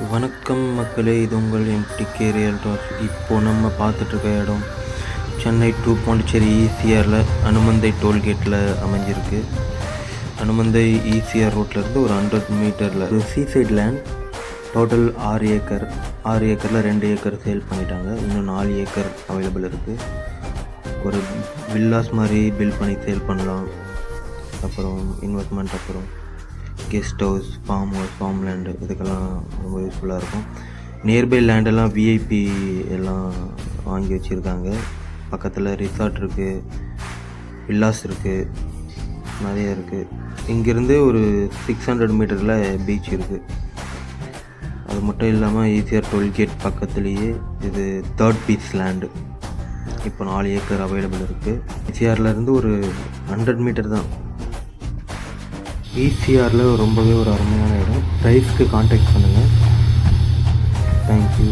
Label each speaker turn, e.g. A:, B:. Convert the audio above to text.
A: வணக்கம் மக்களே, இது உங்கள் எம்டிகே ரியல்டர்ஸ். இப்போது நம்ம பார்த்துட்ருக்க இடம் சென்னை டு பாண்டிச்சேரி ஈசிஆரில் அனுமந்தை டோல்கேட்டில் அமைஞ்சிருக்கு. அனுமந்தை ஈசிஆர் ரோட்லேருந்து ஒரு 100 மீட்டரில் ஒரு சீசைட் லேண்ட். Total 6 acre. 6 ஏக்கரில் 2 ஏக்கர் சேல் பண்ணிட்டாங்க. இன்னும் 4 ஏக்கர் அவைலபிள் இருக்குது. ஒரு வில்லாஸ் மாதிரி பில்ட் பண்ணி சேல் பண்ணலாம். அப்புறம் இன்வெஸ்ட்மெண்ட், அப்புறம் guest house, farm house, form land, இதுக்கெல்லாம் ரொம்ப யூஸ்ஃபுல்லாக இருக்கும். நியர்பை லேண்டெல்லாம் விஐபி எல்லாம் வாங்கி வச்சுருக்காங்க. பக்கத்தில் ரிசார்ட் இருக்குது, வில்லாஸ் இருக்குது, நிறைய இருக்குது. இங்கேருந்து ஒரு 600 மீட்டரில் பீச் இருக்குது. அது மட்டும் இல்லாமல் ஈசிஆர் டோல்கேட் பக்கத்துலேயே இது 3rd பீஸ் லேண்டு. இப்போ 4 ஏக்கர் அவைலபிள் இருக்குது. ஈசிஆர்லேருந்து ஒரு 100 மீட்டர் தான். ஈசிஆரில் ரொம்பவே ஒரு அருமையான இடம். ப்ரைஸ்க்கு கான்டாக்ட் பண்ணுங்கள். தேங்க்யூ.